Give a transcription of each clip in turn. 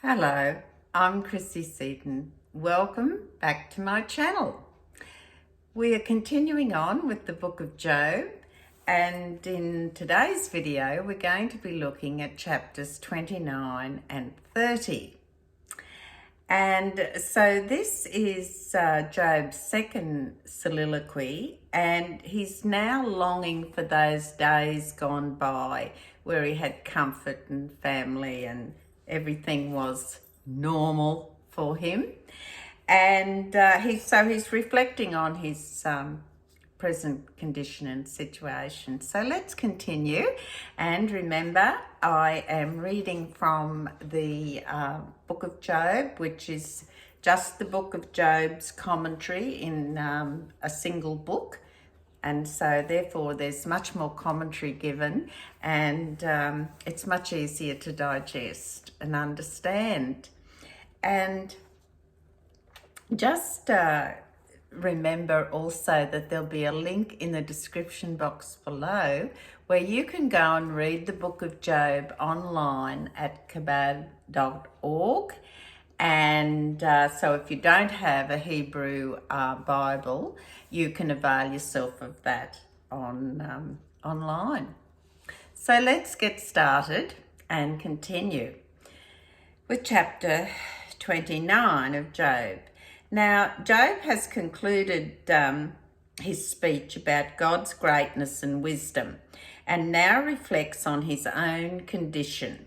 Hello, I'm Chrissy Seaton. Welcome back to my channel. We are continuing on with the book of Job, and in today's video we're going to be looking at chapters 29 and 30. And so this is Job's second soliloquy, and he's now longing for those days gone by where he had comfort and family and everything was normal for him. And he's reflecting on his present condition and situation. So let's continue. And remember, I am reading from the book of Job, which is just the book of Job's commentary in a single book. And so therefore there's much more commentary given, and it's much easier to digest and understand. And just remember also that there'll be a link in the description box below where you can go and read the book of Job online at chpt.org. And so if you don't have a Hebrew Bible, you can avail yourself of that online. So let's get started and continue with chapter 29 of Job. Now, Job has concluded his speech about God's greatness and wisdom, and now reflects on his own condition.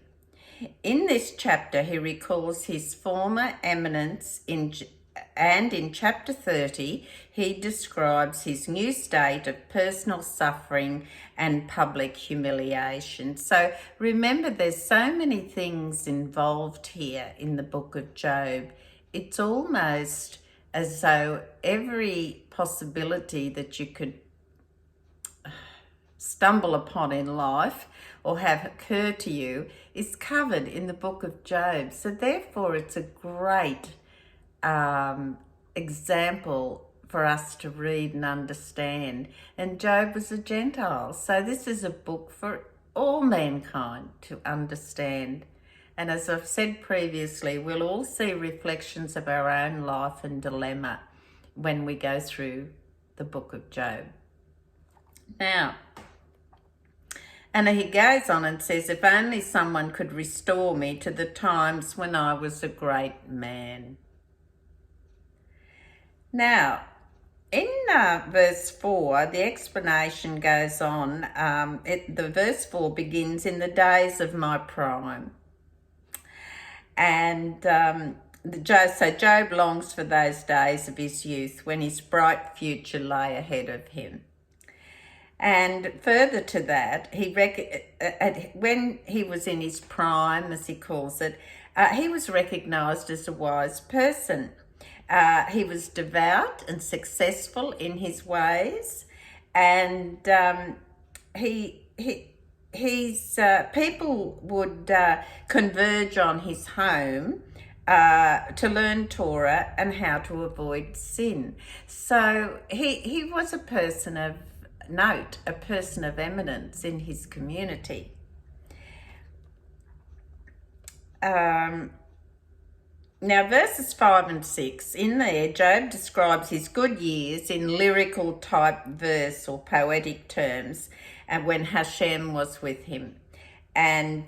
In this chapter, he recalls his former eminence, and in chapter 30, he describes his new state of personal suffering and public humiliation. So remember, there's so many things involved here in the book of Job. It's almost as though every possibility that you could stumble upon in life or have occur to you is covered in the book of Job. So therefore it's a great example for us to read and understand. And Job was a Gentile, so this is a book for all mankind to understand. And as I've said previously, we'll all see reflections of our own life and dilemma when we go through the book of Job. Now, and he goes on and says, if only someone could restore me to the times when I was a great man. Now, in verse 4, the explanation goes on. The verse 4 begins, in the days of my prime. And so Job longs for those days of his youth when his bright future lay ahead of him. And further to that, when he was in his prime, as he calls it, he was recognised as a wise person. He was devout and successful in his ways, and people would converge on his home to learn Torah and how to avoid sin. So he was a person of note, a person of eminence in his community. Now, verses 5 and 6, in there, Job describes his good years in lyrical type verse or poetic terms, and when Hashem was with him. And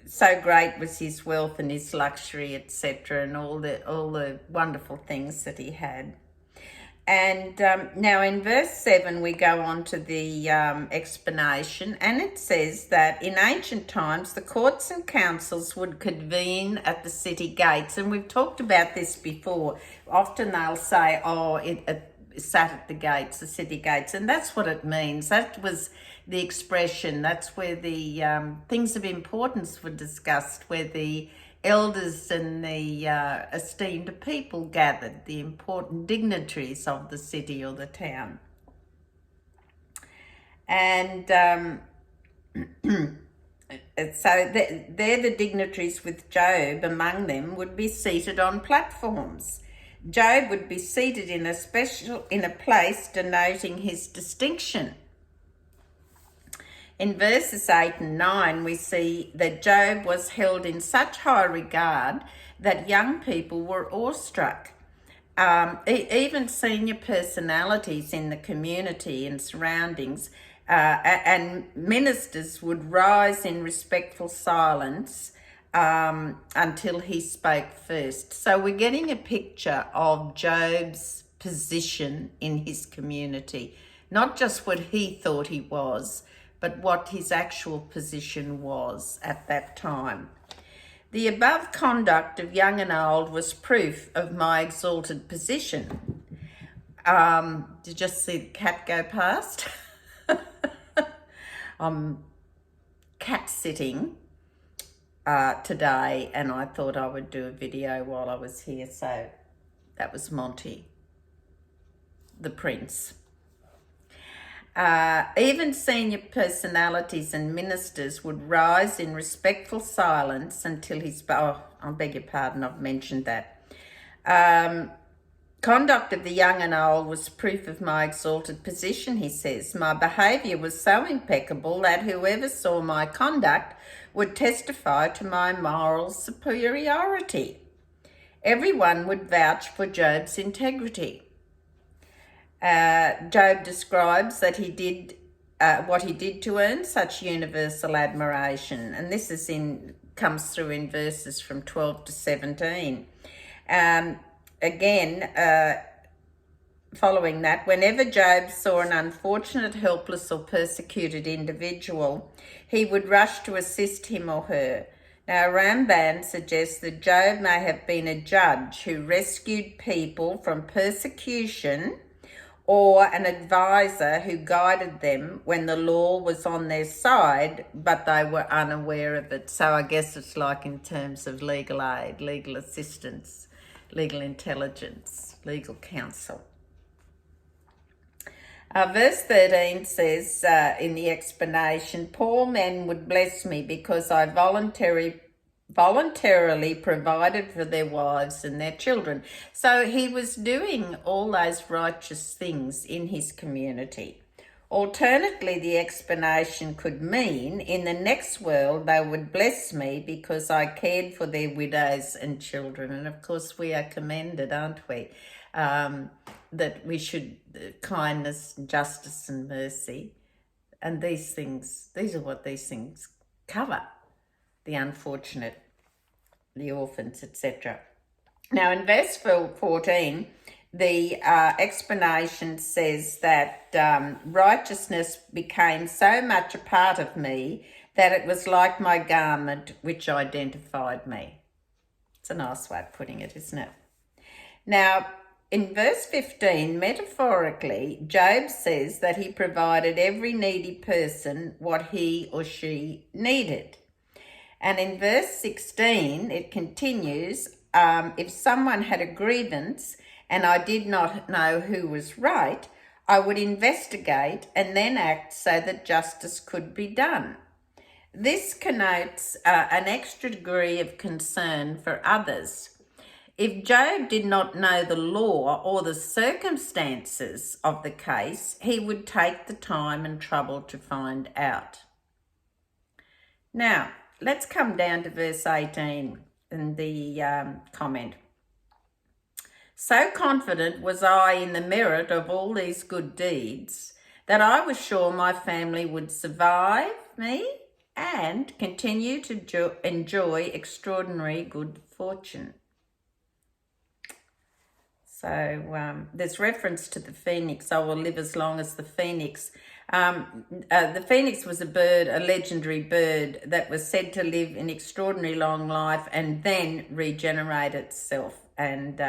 so great was his wealth and his luxury, etc., and all the wonderful things that he had. And now in verse 7, we go on to the explanation, and it says that in ancient times, the courts and councils would convene at the city gates. And we've talked about this before. Often they'll say, it sat at the gates, the city gates. And that's what it means. That was the expression. That's where the things of importance were discussed, where the elders and the esteemed people gathered, the important dignitaries of the city or the town. And so they're the dignitaries with Job among them would be seated on platforms. Job would be seated in a place denoting his distinction. In verses 8 and 9, we see that Job was held in such high regard that young people were awestruck. Even senior personalities in the community and surroundings and ministers would rise in respectful silence until he spoke first. So we're getting a picture of Job's position in his community, not just what he thought he was, but what his actual position was at that time. The above conduct of young and old was proof of my exalted position. Did you just see the cat go past? I'm cat sitting today, and I thought I would do a video while I was here. So that was Monty, the prince. Even senior personalities and ministers would rise in respectful silence until he spoke. Oh, I beg your pardon, I've mentioned that. Conduct of the young and old was proof of my exalted position, he says. My behaviour was so impeccable that whoever saw my conduct would testify to my moral superiority. Everyone would vouch for Job's integrity. Job describes that he did what he did to earn such universal admiration, and this comes through in verses from 12 to 17. Following that, whenever Job saw an unfortunate, helpless or persecuted individual, he would rush to assist him or her. Now, Ramban suggests that Job may have been a judge who rescued people from persecution, or an advisor who guided them when the law was on their side, but they were unaware of it. So I guess it's like in terms of legal aid, legal assistance, legal intelligence, legal counsel. Verse 13 says in the explanation, poor men would bless me because I voluntarily provided for their wives and their children. So he was doing all those righteous things in his community. Alternatively, the explanation could mean in the next world they would bless me because I cared for their widows and children. And of course we are commended, aren't we? That we should kindness, justice and mercy. And these are what these things cover. The unfortunate, the orphans, etc. Now in verse 14, the explanation says that righteousness became so much a part of me that it was like my garment which identified me. It's a nice way of putting it, isn't it? Now, in verse 15, metaphorically, Job says that he provided every needy person what he or she needed. And in verse 16, it continues, if someone had a grievance and I did not know who was right, I would investigate and then act so that justice could be done. This connotes an extra degree of concern for others. If Job did not know the law or the circumstances of the case, he would take the time and trouble to find out. Now, let's come down to verse 18 in the comment. So confident was I in the merit of all these good deeds that I was sure my family would survive me and continue to enjoy extraordinary good fortune. So there's reference to the phoenix. I will live as long as the phoenix. The phoenix was a bird, a legendary bird that was said to live an extraordinary long life and then regenerate itself. And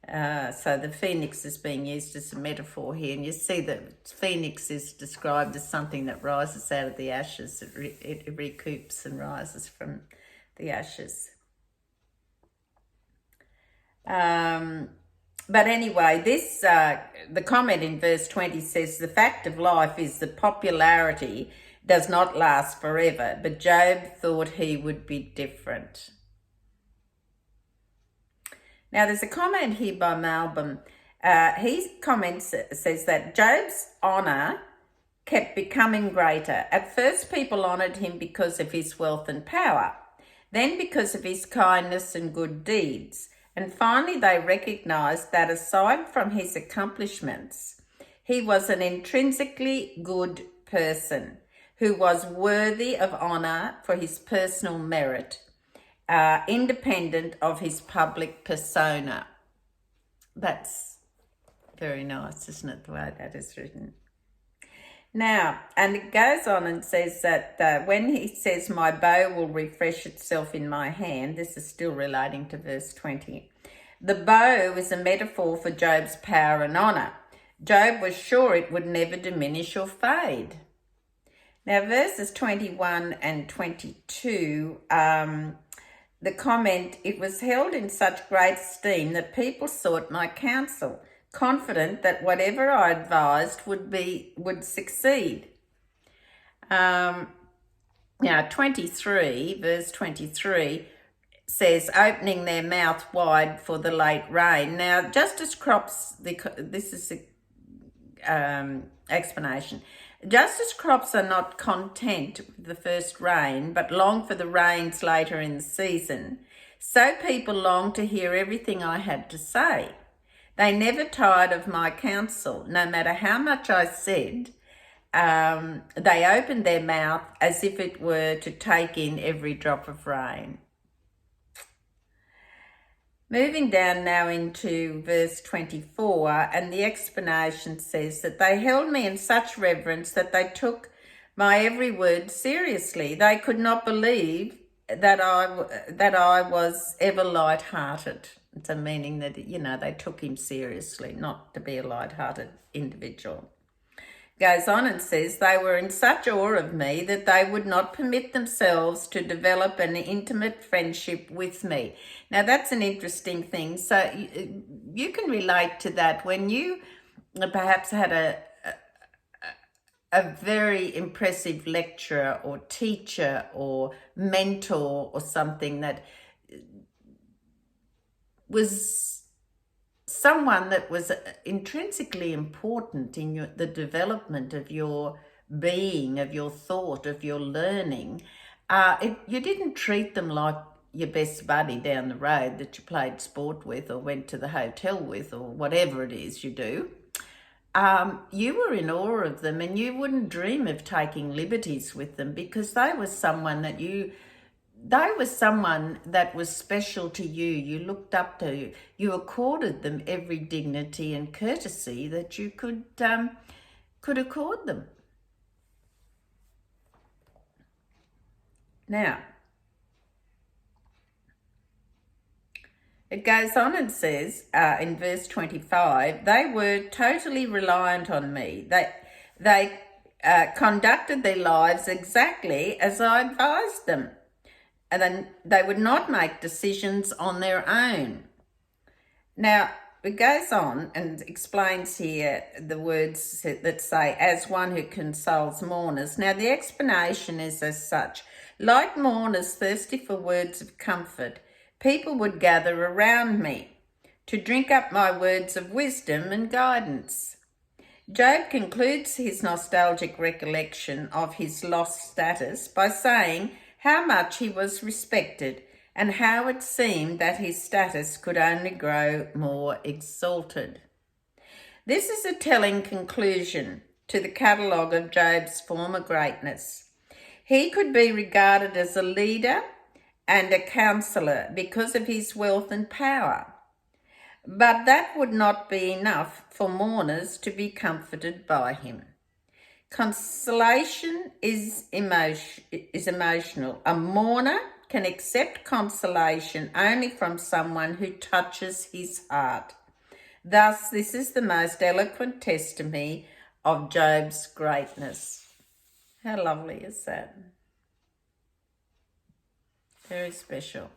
so the phoenix is being used as a metaphor here. And you see that phoenix is described as something that rises out of the ashes. It recoups and rises from the ashes. But anyway, the comment in verse 20 says, the fact of life is that popularity does not last forever, but Job thought he would be different. Now, there's a comment here by Malcolm. His comment says that Job's honour kept becoming greater. At first, people honoured him because of his wealth and power, then because of his kindness and good deeds, and finally they recognised that aside from his accomplishments, he was an intrinsically good person who was worthy of honour for his personal merit, independent of his public persona. That's very nice, isn't it, the way that is written? Now, and it goes on and says that when he says, my bow will refresh itself in my hand, this is still relating to verse 20. The bow is a metaphor for Job's power and honour. Job was sure it would never diminish or fade. Now, verses 21 and 22, the comment, it was held in such great esteem that people sought my counsel, confident that whatever I advised would succeed. Now, 23, verse 23, says, opening their mouth wide for the late rain. Now, just as crops, this is the explanation. Just as crops are not content with the first rain, but long for the rains later in the season, so people long to hear everything I had to say. They never tired of my counsel. No matter how much I said, they opened their mouth as if it were to take in every drop of rain. Moving down now into verse 24, and the explanation says that they held me in such reverence that they took my every word seriously. They could not believe that I was ever light-hearted. It's a meaning that, they took him seriously, not to be a light-hearted individual. Goes on and says, they were in such awe of me that they would not permit themselves to develop an intimate friendship with me. Now, that's an interesting thing. So you can relate to that when you perhaps had a very impressive lecturer or teacher or mentor or something that was someone that was intrinsically important in the development of your being, of your thought, of your learning. You didn't treat them like your best buddy down the road that you played sport with or went to the hotel with or whatever it is you do. You were in awe of them, and you wouldn't dream of taking liberties with them because they were someone that was special to you. You looked up to. You accorded them every dignity and courtesy that you could accord them. Now, it goes on and says in verse 25, they were totally reliant on me. They conducted their lives exactly as I advised them. And then they would not make decisions on their own. Now, it goes on and explains here the words that say, as one who consoles mourners. Now, the explanation is as such. Like mourners thirsty for words of comfort, people would gather around me to drink up my words of wisdom and guidance. Job concludes his nostalgic recollection of his lost status by saying how much he was respected and how it seemed that his status could only grow more exalted. This is a telling conclusion to the catalogue of Job's former greatness. He could be regarded as a leader and a counsellor because of his wealth and power. But that would not be enough for mourners to be comforted by him. Consolation is emotional. A mourner can accept consolation only from someone who touches his heart. Thus, this is the most eloquent testimony of Job's greatness. How lovely is that? Very special.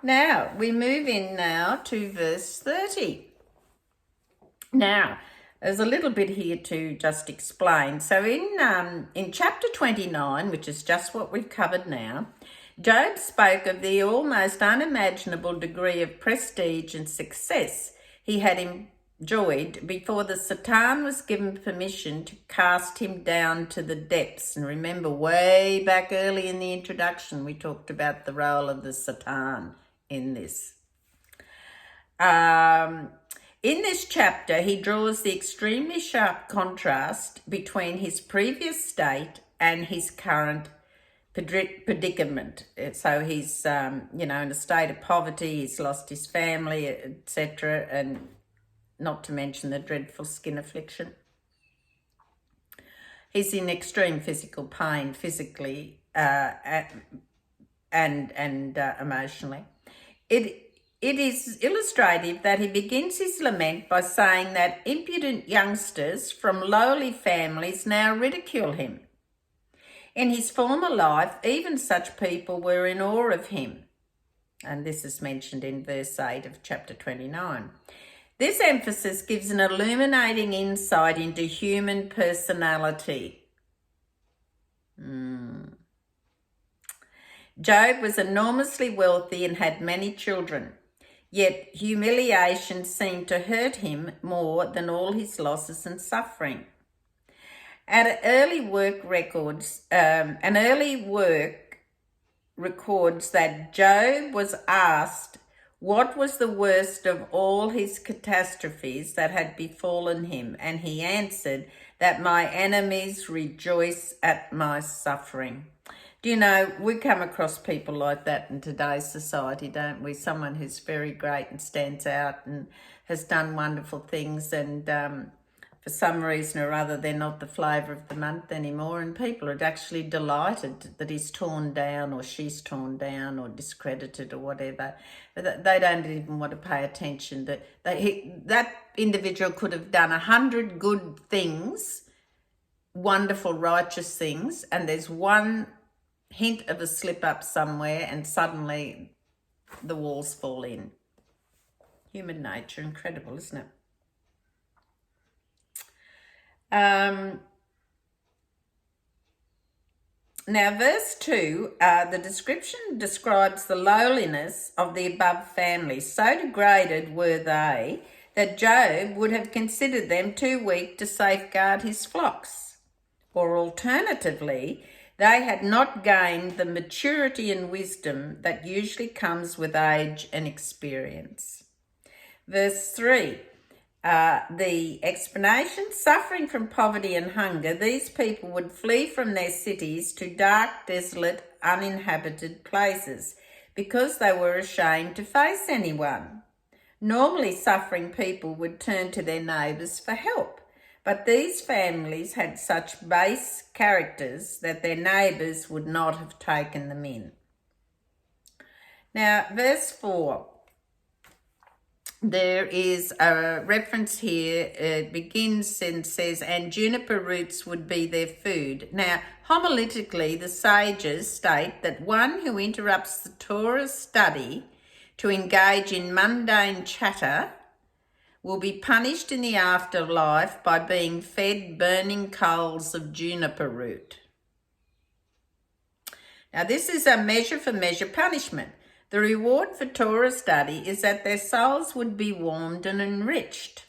Now, we move in now to verse 30. Now, there's a little bit here to just explain. So in chapter 29, which is just what we've covered now, Job spoke of the almost unimaginable degree of prestige and success he had joyed before the Satan was given permission to cast him down to the depths. And remember, way back early in the introduction, we talked about the role of the Satan in this. In this chapter, he draws the extremely sharp contrast between his previous state and his current predicament. So he's, in a state of poverty, he's lost his family, etc., and not to mention the dreadful skin affliction. He's in extreme physical pain, physically and emotionally. It is illustrative that he begins his lament by saying that impudent youngsters from lowly families now ridicule him. In his former life, even such people were in awe of him. And this is mentioned in verse 8 of chapter 29. This emphasis gives an illuminating insight into human personality. Job was enormously wealthy and had many children. Yet humiliation seemed to hurt him more than all his losses and suffering. An early work records that Job was asked what was the worst of all his catastrophes that had befallen him, and he answered that my enemies rejoice at my suffering. Do you know, we come across people like that in today's society, don't we? Someone who's very great and stands out and has done wonderful things, and for some reason or other, they're not the flavour of the month anymore, and people are actually delighted that he's torn down or she's torn down or discredited or whatever. They don't even want to pay attention. That individual could have done 100 good things, wonderful, righteous things, and there's one hint of a slip up somewhere and suddenly the walls fall in. Human nature, incredible, isn't it? Now, verse 2, the description describes the lowliness of the above family. So degraded were they that Job would have considered them too weak to safeguard his flocks. Or alternatively, they had not gained the maturity and wisdom that usually comes with age and experience. Verse 3, the explanation, suffering from poverty and hunger, these people would flee from their cities to dark, desolate, uninhabited places because they were ashamed to face anyone. Normally, suffering people would turn to their neighbours for help, but these families had such base characters that their neighbours would not have taken them in. Now, verse 4. There is a reference here. It begins and says, and juniper roots would be their food. Now, homiletically, the sages state that one who interrupts the Torah's study to engage in mundane chatter will be punished in the afterlife by being fed burning coals of juniper root. Now, this is a measure for measure punishment. The reward for Torah study is that their souls would be warmed and enriched.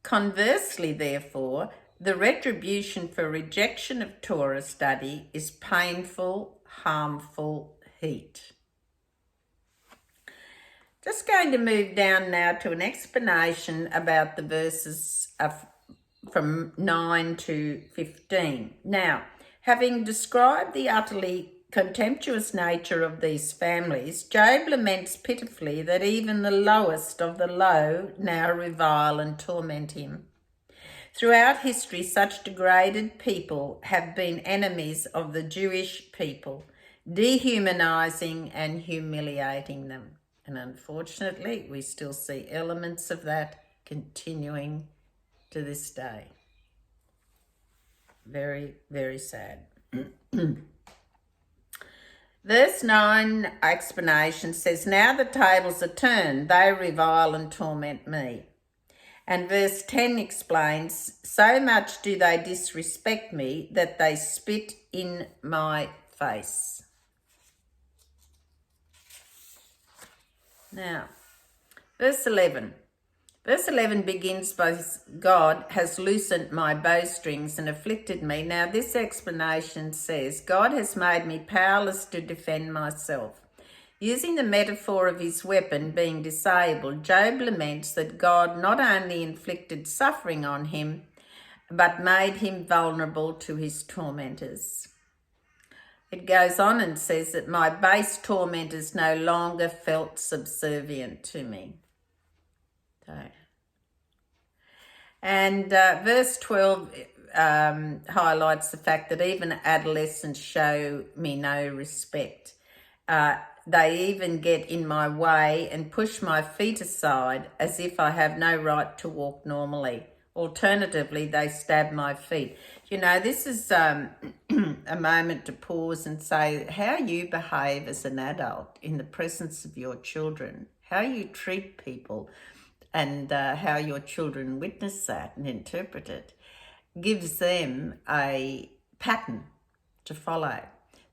Conversely, therefore, the retribution for rejection of Torah study is painful, harmful heat. Just going to move down now to an explanation about the verses from 9 to 15. Now, having described the utterly contemptuous nature of these families, Job laments pitifully that even the lowest of the low now revile and torment him. Throughout history, such degraded people have been enemies of the Jewish people, dehumanizing and humiliating them. And unfortunately, we still see elements of that continuing to this day. Very, very sad. Verse 9 explanation says, now the tables are turned, they revile and torment me. And verse 10 explains, so much do they disrespect me that they spit in my face. Now, verse 11, Verse 11 begins by God has loosened my bowstrings and afflicted me. Now this explanation says God has made me powerless to defend myself. Using the metaphor of his weapon being disabled, Job laments that God not only inflicted suffering on him, but made him vulnerable to his tormentors. It goes on and says that my base tormentors no longer felt subservient to me. So, and verse 12 highlights the fact that even adolescents show me no respect. They even get in my way and push my feet aside as if I have no right to walk normally. Alternatively, they stab my feet. You know, this is a moment to pause and say how you behave as an adult in the presence of your children, how you treat people, and how your children witness that and interpret it, gives them a pattern to follow.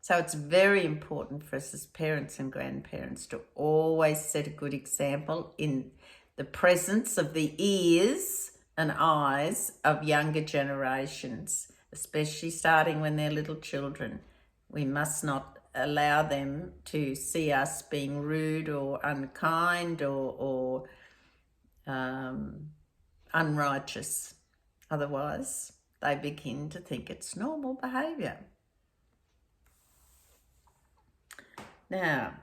So it's very important for us as parents and grandparents to always set a good example in the presence of the ears and eyes of younger generations, especially starting when they're little children. We must not allow them to see us being rude or unkind or unrighteous. Otherwise, they begin to think it's normal behaviour. Now,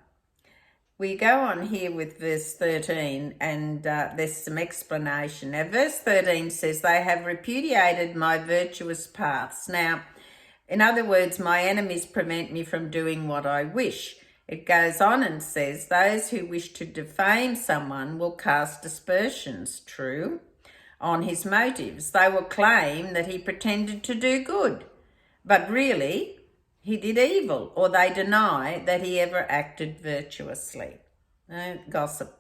we go on here with verse 13 and there's some explanation. Now, verse 13 says, they have repudiated my virtuous paths. Now, in other words, my enemies prevent me from doing what I wish. It goes on and says, those who wish to defame someone will cast aspersions, true, on his motives. They will claim that he pretended to do good, but really he did evil, or they deny that he ever acted virtuously. Gossip.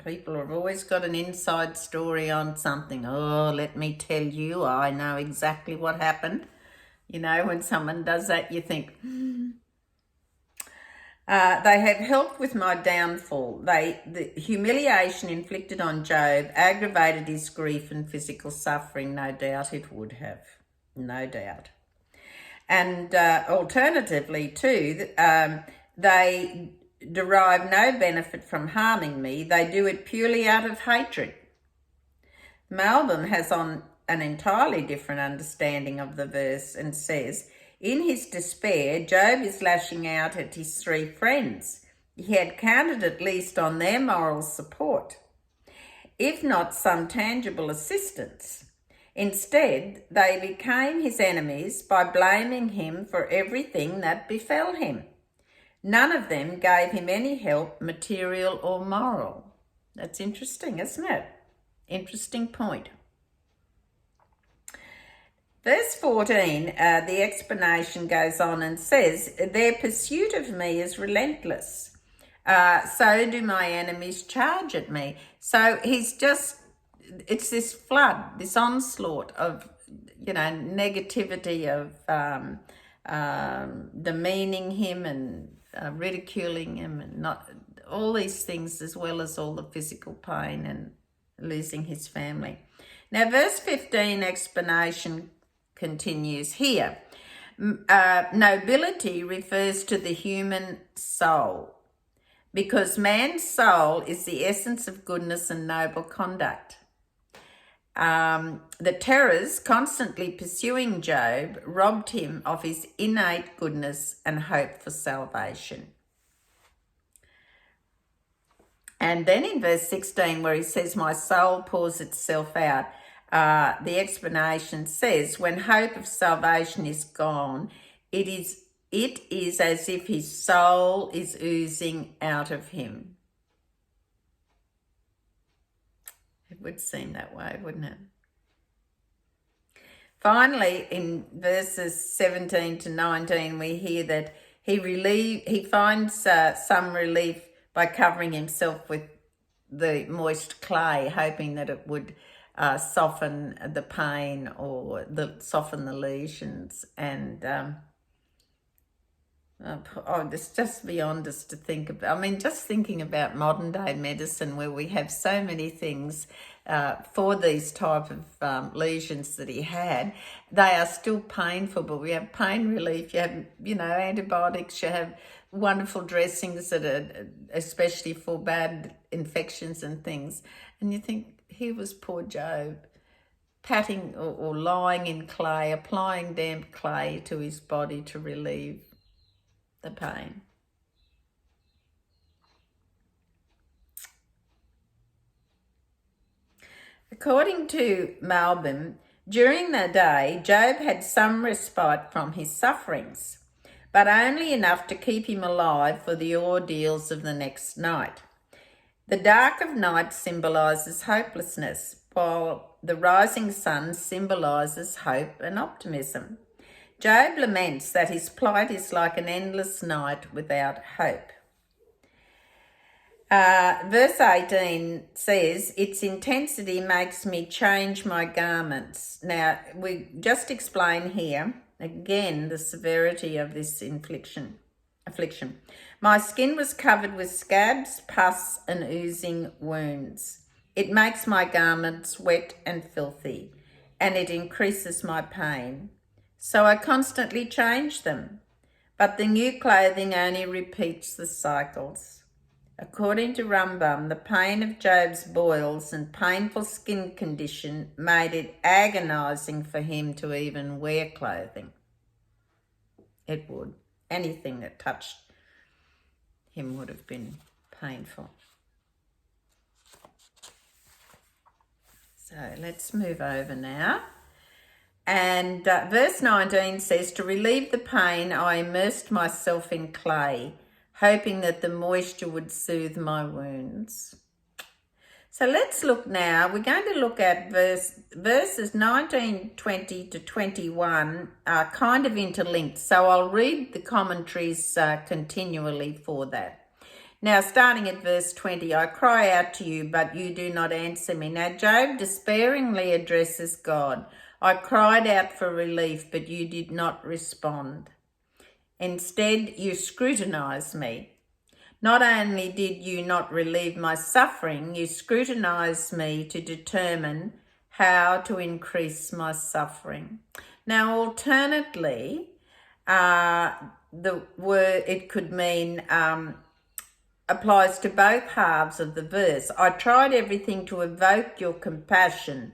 People have always got an inside story on something. Oh, let me tell you, I know exactly what happened. You know, when someone does that, you think, they have helped with my downfall. The humiliation inflicted on Job aggravated his grief and physical suffering. No doubt it would have. No doubt. And alternatively, too, they derive no benefit from harming me. They do it purely out of hatred. Malbim has on an entirely different understanding of the verse and says, in his despair, Job is lashing out at his three friends. He had counted at least on their moral support, if not some tangible assistance. Instead, they became his enemies by blaming him for everything that befell him. None of them gave him any help, material or moral. That's interesting, isn't it? Interesting point. Verse 14, the explanation goes on and says, their pursuit of me is relentless. So do my enemies charge at me. So it's this flood, this onslaught of, negativity, of demeaning him and ridiculing him, and not all these things, as well as all the physical pain and losing his family. Now, verse 15 explanation continues here. Nobility refers to the human soul, because man's soul is the essence of goodness and noble conduct. The terrors constantly pursuing Job robbed him of his innate goodness and hope for salvation. And then in verse 16, where he says, my soul pours itself out, the explanation says, when hope of salvation is gone, it is as if his soul is oozing out of him. It would seem that way, wouldn't it? Finally, in verses 17 to 19, we hear that he finds some relief by covering himself with the moist clay, hoping that it would soften the pain or soften the lesions. And Oh, it's just beyond us to think about. I mean, just thinking about modern day medicine where we have so many things for these type of lesions that he had, they are still painful, but we have pain relief, you have, antibiotics, you have wonderful dressings that are especially for bad infections and things. And you think, here was poor Job, patting or lying in clay, applying damp clay to his body to relieve the pain. According to Malbim, during the day, Job had some respite from his sufferings, but only enough to keep him alive for the ordeals of the next night. The dark of night symbolises hopelessness, while the rising sun symbolises hope and optimism. Job laments that his plight is like an endless night without hope. Verse 18 says, its intensity makes me change my garments. Now, we just explain here, again, the severity of this affliction. My skin was covered with scabs, pus, and oozing wounds. It makes my garments wet and filthy, and it increases my pain. So I constantly change them, but the new clothing only repeats the cycles. According to Rambam, the pain of Job's boils and painful skin condition made it agonizing for him to even wear clothing. It would. Anything that touched him would have been painful. So let's move over now. And verse 19 says, to relieve the pain, I immersed myself in clay, hoping that the moisture would soothe my wounds. So let's look now. We're going to look at verses 19, 20 to 21 are kind of interlinked. So I'll read the commentaries continually for that. Now, starting at verse 20, I cry out to you, but you do not answer me. Now, Job despairingly addresses God. I cried out for relief, but you did not respond. Instead, you scrutinized me. Not only did you not relieve my suffering, you scrutinized me to determine how to increase my suffering. Now, alternately, the word, it could mean, applies to both halves of the verse. I tried everything to evoke your compassion.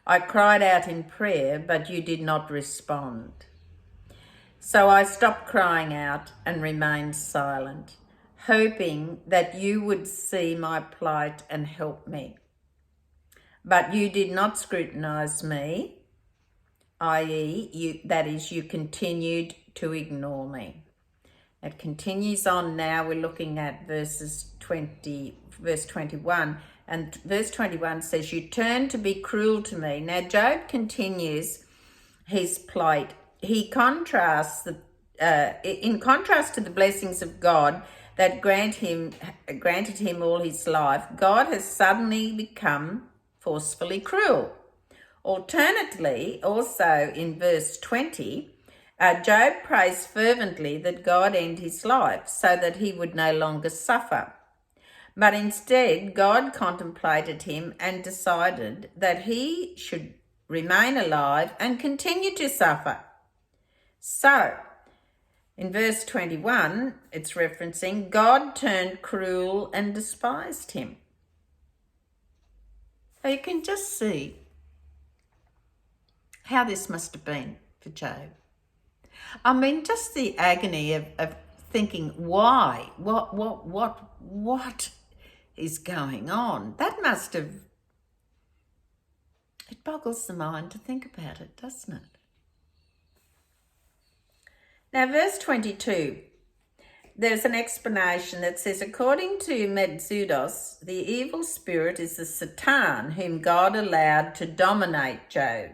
I cried out in prayer, but you did not respond. So I stopped crying out and remained silent, hoping that you would see my plight and help me. But you did not scrutinize me, i.e., you continued to ignore me. It continues on now. We're looking at verse 21. And verse 21 says, you turned to be cruel to me. Now, Job continues his plight. He contrasts in contrast to the blessings of God that granted him all his life, God has suddenly become forcefully cruel. Alternately, also in verse 20, Job prays fervently that God end his life so that he would no longer suffer. But instead, God contemplated him and decided that he should remain alive and continue to suffer. So, in verse 21, it's referencing God turned cruel and despised him. So you can just see how this must have been for Job. I mean, just the agony of thinking, why? What is going on? That must have, it boggles the mind to think about it, doesn't it? Now, verse 22, there's an explanation that says, according to Metzudos, the evil spirit is the Satan whom God allowed to dominate Job.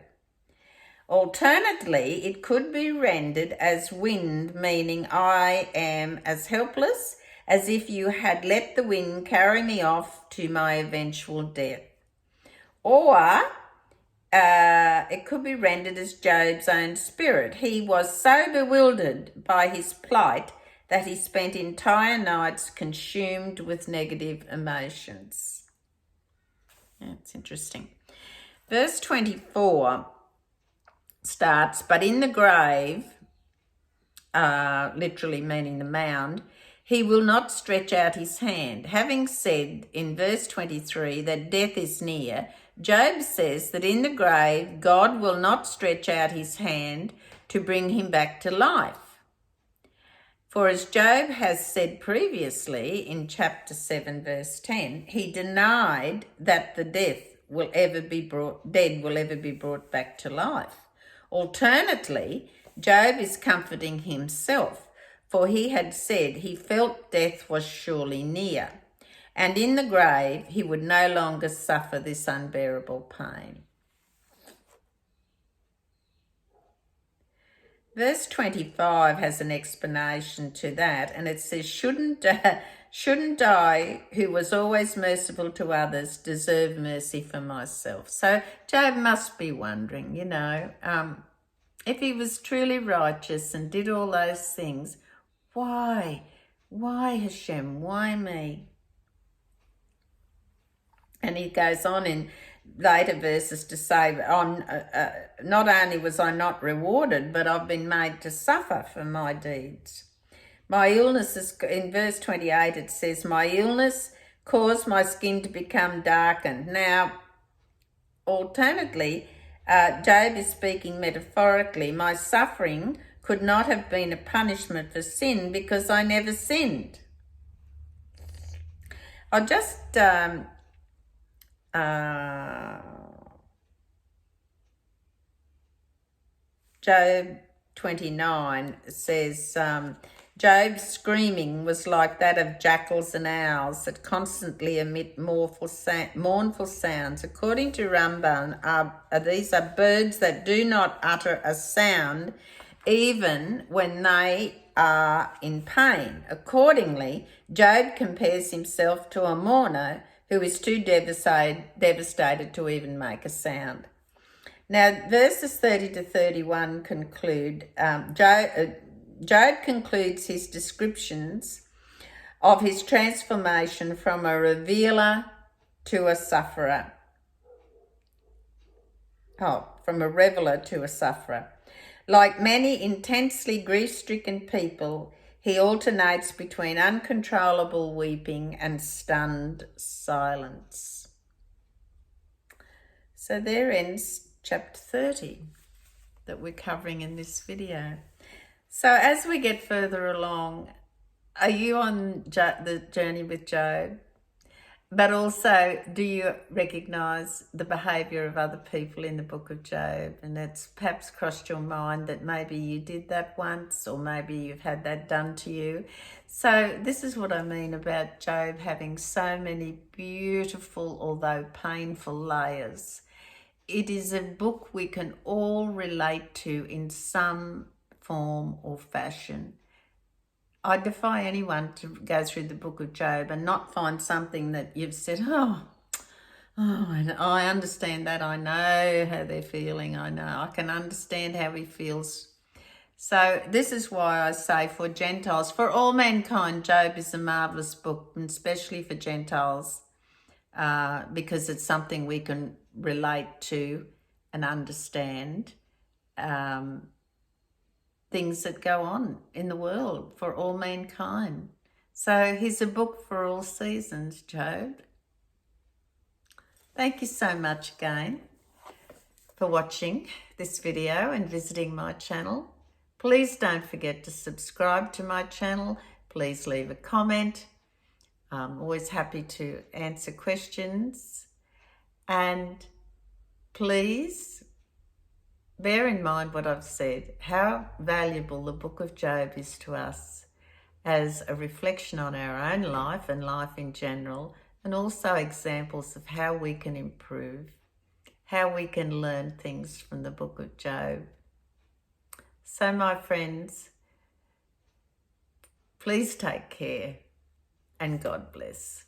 Alternately, it could be rendered as wind, meaning I am as helpless as if you had let the wind carry me off to my eventual death. Or it could be rendered as Job's own spirit. He was so bewildered by his plight that he spent entire nights consumed with negative emotions. That's interesting. Verse 24 starts, but in the grave, literally meaning the mound, he will not stretch out his hand. Having said in verse 23 that death is near, Job says that in the grave, God will not stretch out his hand to bring him back to life. For as Job has said previously in chapter 7, verse 10, he denied that the dead will ever be brought back to life. Alternately, Job is comforting himself, for he had said he felt death was surely near, and in the grave he would no longer suffer this unbearable pain. Verse 25 has an explanation to that, and it says, shouldn't I, who was always merciful to others, deserve mercy for myself? So Job must be wondering, if he was truly righteous and did all those things, why? Why Hashem? Why me? And he goes on in later verses to say, not only was I not rewarded, but I've been made to suffer for my deeds. My illness is, in verse 28, it says, my illness caused my skin to become darkened. Now, alternately, Job is speaking metaphorically. My suffering could not have been a punishment for sin because I never sinned. I'll just Job 29 says, Job's screaming was like that of jackals and owls that constantly emit mournful sounds. According to Ramban, these are birds that do not utter a sound even when they are in pain. Accordingly, Job compares himself to a mourner who is too devastated to even make a sound. Now, verses 30 to 31 conclude, Job concludes his descriptions of his transformation from a revealer to a sufferer. From a reveler to a sufferer. Like many intensely grief-stricken people, he alternates between uncontrollable weeping and stunned silence. So there ends chapter 30 that we're covering in this video. So as we get further along, are you on the journey with Job? But also, do you recognise the behaviour of other people in the book of Job? And it's perhaps crossed your mind that maybe you did that once, or maybe you've had that done to you. So this is what I mean about Job having so many beautiful, although painful, layers. It is a book we can all relate to in some form or fashion. I defy anyone to go through the book of Job and not find something that you've said, I understand that. I know how they're feeling. I can understand how he feels. So this is why I say for Gentiles, for all mankind, Job is a marvellous book, and especially for Gentiles, because it's something we can relate to and understand. Things that go on in the world for all mankind. So he's a book for all seasons, Job. Thank you so much again for watching this video and visiting my channel. Please don't forget to subscribe to my channel. Please leave a comment. I'm always happy to answer questions. And please bear in mind what I've said, how valuable the book of Job is to us as a reflection on our own life and life in general, and also examples of how we can improve, how we can learn things from the book of Job. So my friends, please take care and God bless.